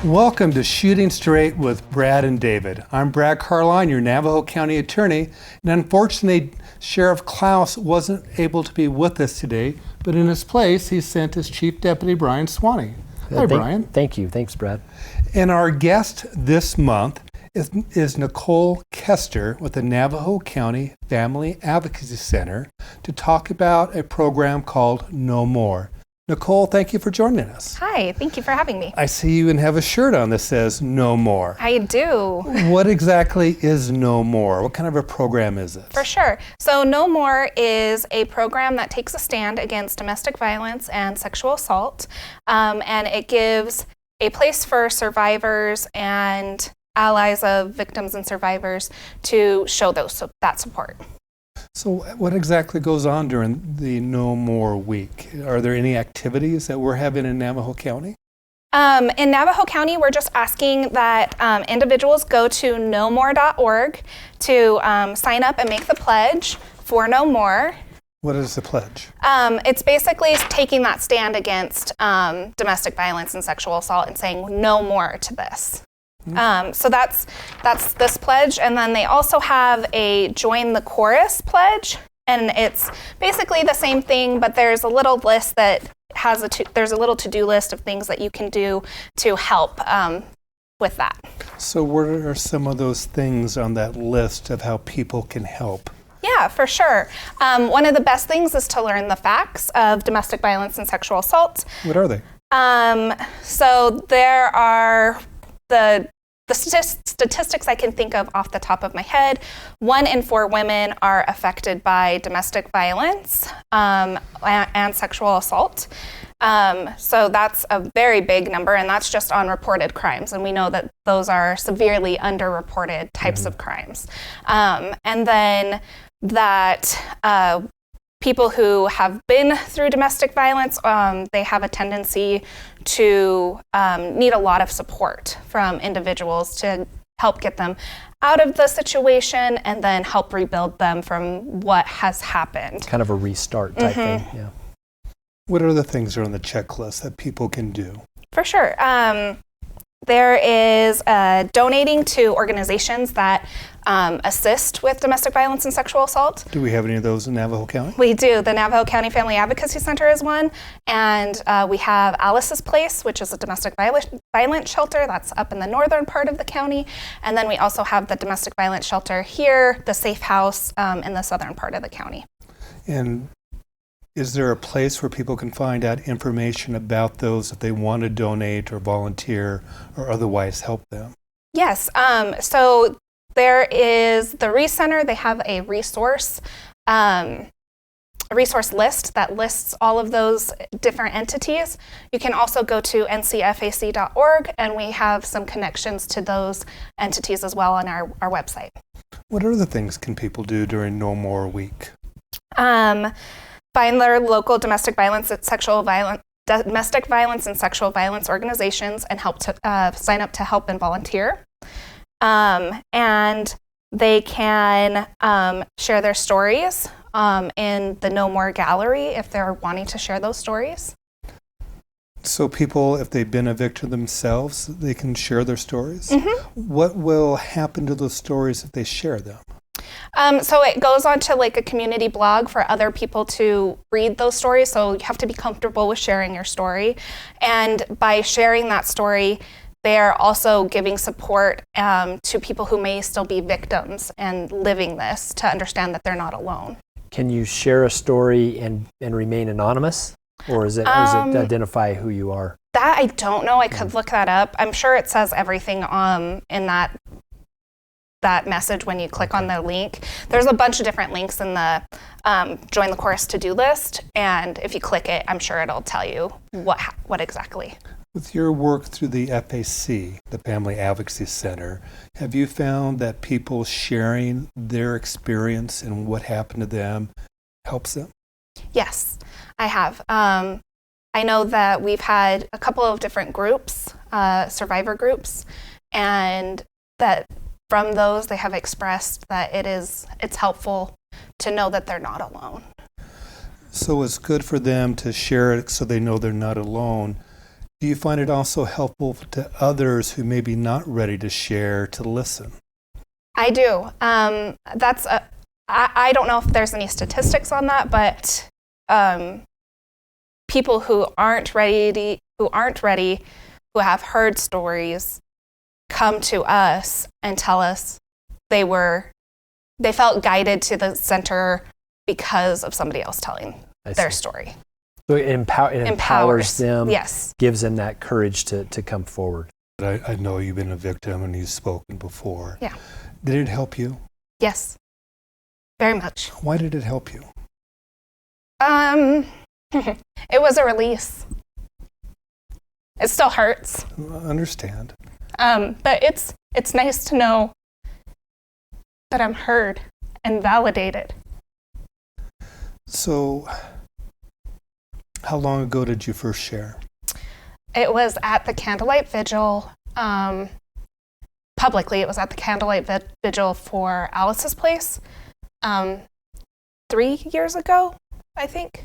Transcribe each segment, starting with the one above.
Welcome to Shooting Straight with Brad and David. I'm Brad Carlyon, your Navajo County attorney, and unfortunately, Sheriff Klaus wasn't able to be with us today, but in his place, he sent his Chief Deputy Brian Swanty. Hi, Brian. Thank you. Thanks, Brad. And our guest this month is Nicole Kester with the Navajo County Family Advocacy Center to talk about a program called No More. Nicole, thank you for joining us. Hi, thank you for having me. I see you even have a shirt on that says No More. I do. What exactly is No More? What kind of a program is it? For sure. So No More is a program that takes a stand against domestic violence and sexual assault, and it gives a place for survivors and allies of victims and survivors to show that support. So what exactly goes on during the No More week? Are there any activities that we're having in Navajo County? In Navajo County, we're just asking that individuals go to nomore.org to sign up and make the pledge for No More. What is the pledge? It's basically taking that stand against domestic violence and sexual assault and saying no more to this. So that's this pledge, and then they also have a Join the Chorus pledge, and it's basically the same thing, but there's a little list that has there's a little to-do list of things that you can do to help with that. So what are some of those things on that list of how people can help? Yeah, for sure. One of the best things is to learn the facts of domestic violence and sexual assault. What are they? So there are the statistics I can think of off the top of my head. 1 in 4 women are affected by domestic violence and sexual assault. So that's a very big number, and that's just on reported crimes. And we know that those are severely underreported types of crimes. And then that people who have been through domestic violence, they have a tendency to need a lot of support from individuals to help get them out of the situation and then help rebuild them from what has happened. Kind of a restart type thing, yeah. What are the things that are on the checklist that people can do? For sure. There is donating to organizations that assist with domestic violence and sexual assault. Do we have any of those in Navajo County? We do. The Navajo County Family Advocacy Center is one, and we have Alice's Place, which is a domestic violence shelter that's up in the northern part of the county, and then we also have the domestic violence shelter here, the Safe House in the southern part of the county. And is there a place where people can find out information about those if they want to donate or volunteer or otherwise help them? Yes. So there is the Reese Center. They have a resource list that lists all of those different entities. You can also go to ncfac.org, and we have some connections to those entities as well on our website. What other things can people do during No More week? Find their local domestic violence and sexual violence organizations and help to sign up to help and volunteer. And they can share their stories in the No More gallery if they're wanting to share those stories. So people, if they've been a victim themselves, they can share their stories? Mm-hmm. What will happen to those stories if they share them? So it goes on to like a community blog for other people to read those stories. So you have to be comfortable with sharing your story. And by sharing that story, they're also giving support to people who may still be victims and living this to understand that they're not alone. Can you share a story and remain anonymous? Or is it identify who you are? That I don't know. I could look that up. I'm sure it says everything in that message when you click on the link. There's a bunch of different links in the Join the Chorus to-do list, and if you click it, I'm sure it'll tell you what exactly. With your work through the FAC, the Family Advocacy Center, have you found that people sharing their experience and what happened to them helps them? Yes, I have. I know that we've had a couple of different groups, survivor groups, and that from those they have expressed that it's helpful to know that they're not alone. So it's good for them to share it so they know they're not alone. Do you find it also helpful to others who may be not ready to share to listen? I do. I don't know if there's any statistics on that, but people who aren't ready, who have heard stories, come to us and tell us they felt guided to the center because of somebody else telling their story. So it empowers them, yes. Gives them that courage to come forward. I know you've been a victim and you've spoken before. Yeah. Did it help you? Yes, very much. Why did it help you? It was a release. It still hurts. I understand. But it's nice to know that I'm heard and validated. So, how long ago did you first share? It was at the candlelight vigil. Publicly, it was at the candlelight vigil for Alice's place 3 years ago, I think.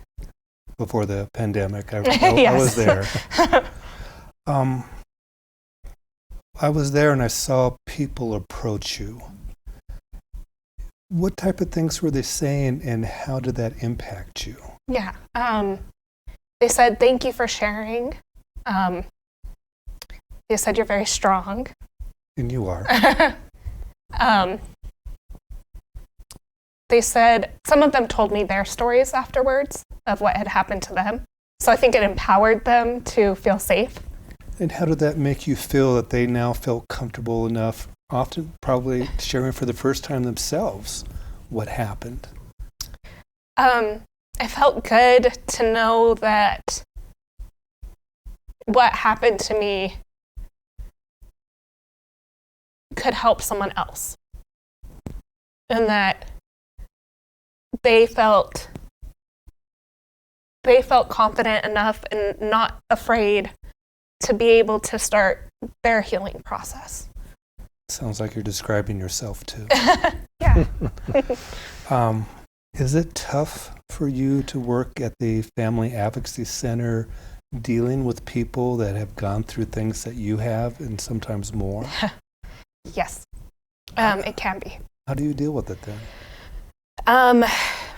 Before the pandemic, I Yes. was there. I was there and I saw people approach you. What type of things were they saying and how did that impact you? Yeah. They said, thank you for sharing. They said, you're very strong. And you are. They said, some of them told me their stories afterwards of what had happened to them. So I think it empowered them to feel safe. And how did that make you feel that they now felt comfortable enough, often probably sharing for the first time themselves, what happened? I felt good to know that what happened to me could help someone else. And that they felt confident enough and not afraid to be able to start their healing process. Sounds like you're describing yourself too. Yeah. Is it tough for you to work at the Family Advocacy Center dealing with people that have gone through things that you have and sometimes more? Yes, it can be. How do you deal with it then?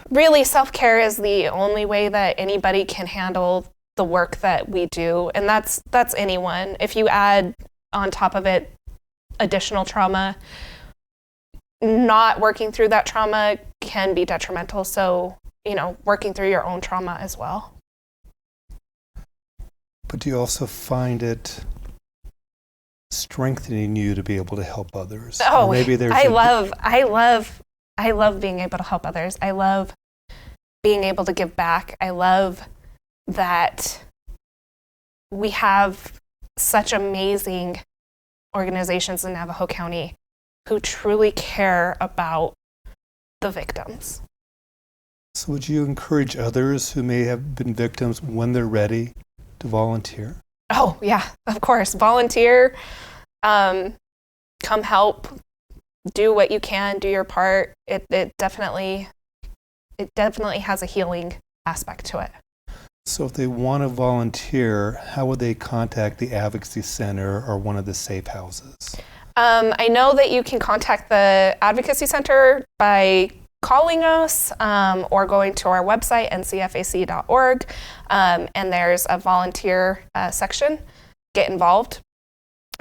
Really, self-care is the only way that anybody can handle the work that we do, and that's anyone. If you add on top of it additional trauma, not working through that trauma can be detrimental. So, working through your own trauma as well. But do you also find it strengthening you to be able to help others? Oh, or maybe there's I love being able to help others. I love being able to give back. I love that we have such amazing organizations in Navajo County who truly care about the victims. So would you encourage others who may have been victims when they're ready to volunteer? Oh, yeah, of course. Volunteer, come help, do what you can, do your part. It definitely has a healing aspect to it. So if they want to volunteer, how would they contact the Advocacy Center or one of the safe houses? I know that you can contact the Advocacy Center by calling us or going to our website, ncfac.org, and there's a volunteer section, get involved,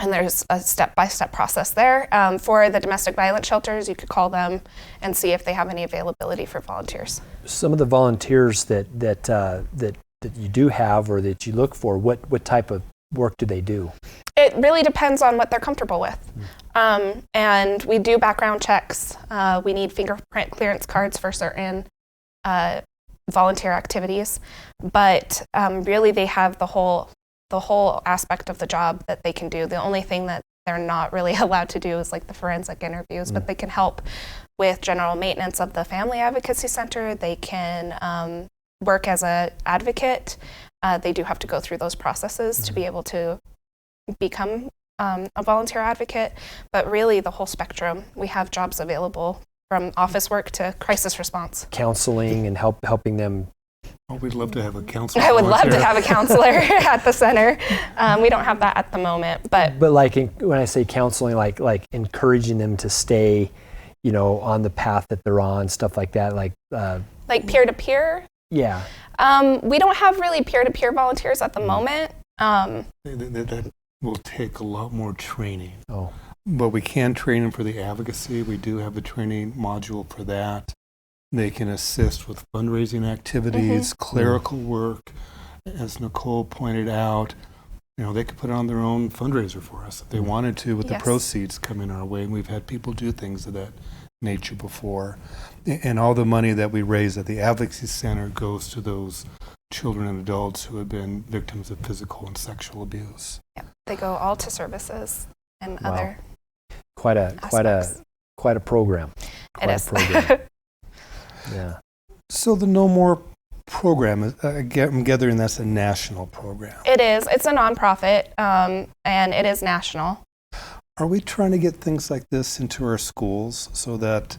and there's a step-by-step process there. For the domestic violence shelters, you could call them and see if they have any availability for volunteers. Some of the volunteers that you do have or that you look for, what type of work do they do? It really depends on what they're comfortable with. And we do background checks. We need fingerprint clearance cards for certain volunteer activities. But really they have the whole aspect of the job that they can do. The only thing that they're not really allowed to do is like the forensic interviews, but they can help with general maintenance of the Family Advocacy Center. They can work as an advocate. They do have to go through those processes to be able to become a volunteer advocate, but really the whole spectrum. We have jobs available from office work to crisis response. Counseling and helping them Oh, we'd love to have a counselor. I would love to volunteer. have a counselor at the center. We don't have that at the moment, but like when I say counseling, like encouraging them to stay, on the path that they're on, stuff like that, like peer-to-peer. Yeah. We don't have really peer-to-peer volunteers at the moment. That will take a lot more training. Oh. But we can train them for the advocacy. We do have a training module for that. They can assist with fundraising activities, clerical work. As Nicole pointed out, they could put on their own fundraiser for us if they wanted to, with the proceeds coming our way. And we've had people do things of that nature before. And all the money that we raise at the Advocacy Center goes to those children and adults who have been victims of physical and sexual abuse. Yeah, they go all to services and Wow. other Quite a aspects. program. It is. Yeah. So the No More program, I'm gathering that's a national program. It is. It's a nonprofit, and it is national. Are we trying to get things like this into our schools so that,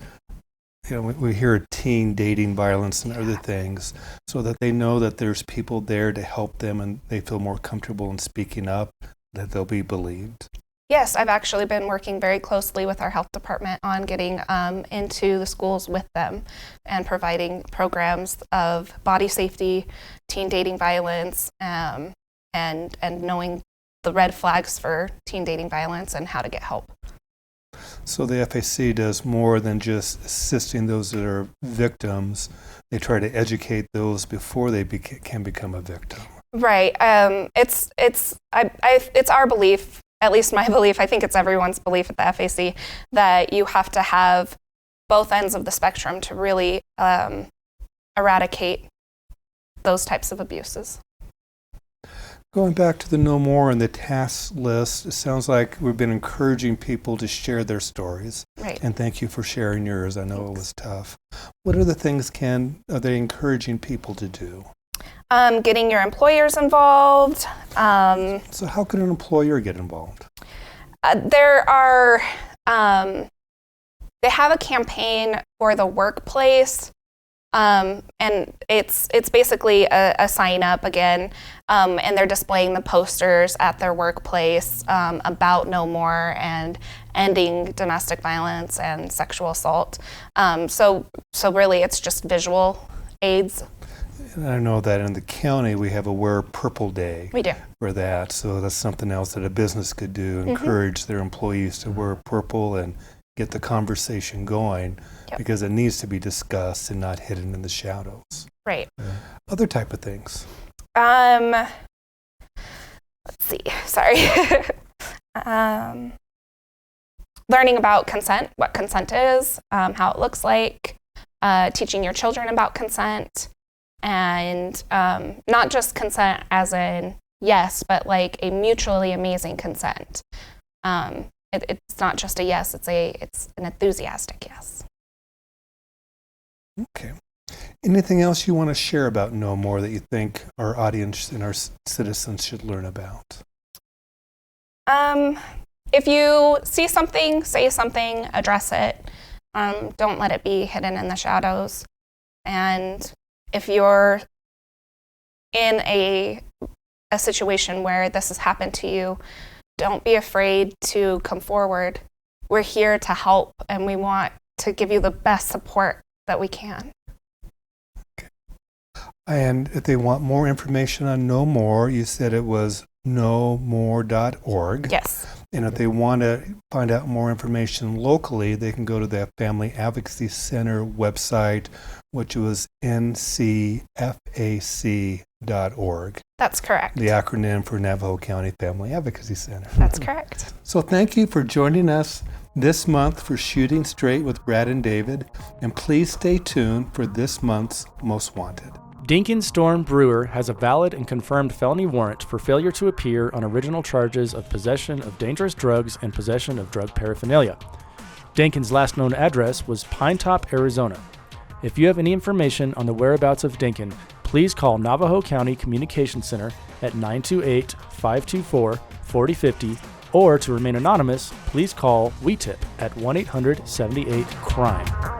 we hear teen dating violence and other things, so that they know that there's people there to help them and they feel more comfortable in speaking up, that they'll be believed? Yes, I've actually been working very closely with our health department on getting into the schools with them and providing programs of body safety, teen dating violence, and knowing the red flags for teen dating violence and how to get help. So the FAC does more than just assisting those that are victims. They try to educate those before they can become a victim. Right. It's our belief, at least my belief, I think it's everyone's belief at the FAC, that you have to have both ends of the spectrum to really eradicate those types of abuses. Going back to the No More and the task list, it sounds like we've been encouraging people to share their stories. Right. And thank you for sharing yours. I know it was tough. What other things are they encouraging people to do? Getting your employers involved. So how can an employer get involved? There are, they have a campaign for the workplace, and it's basically a sign up again, and they're displaying the posters at their workplace about No More and ending domestic violence and sexual assault. So really it's just visual aids. And I know that in the county we have a Wear Purple Day. We do. For that, so that's something else that a business could do, encourage their employees to wear purple and get the conversation going, because it needs to be discussed and not hidden in the shadows. Right. Other type of things. Let's see, sorry. Learning about consent, what consent is, how it looks like, teaching your children about consent, and not just consent as in yes, but like a mutually amazing consent. It's not just a yes, it's an enthusiastic yes. Okay. Anything else you want to share about No More that you think our audience and our citizens should learn about? If you see something, say something, address it. Don't let it be hidden in the shadows. And if you're in a situation where this has happened to you, don't be afraid to come forward. We're here to help, and we want to give you the best support that we can. Okay. And if they want more information on No More, you said it was nomore.org. Yes. And if they want to find out more information locally, they can go to the Family Advocacy Center website, which was ncfac.org. That's correct. The acronym for Navajo County Family Advocacy Center. That's correct. So thank you for joining us this month for Shooting Straight with Brad and David, and please stay tuned for this month's Most Wanted. Dinkin Storm Brewer has a valid and confirmed felony warrant for failure to appear on original charges of possession of dangerous drugs and possession of drug paraphernalia. Dinkin's last known address was Pine Top, Arizona. If you have any information on the whereabouts of Dinkin, please call Navajo County Communications Center at 928-524-4050, or to remain anonymous, please call WeTip at 1-800-78-CRIME.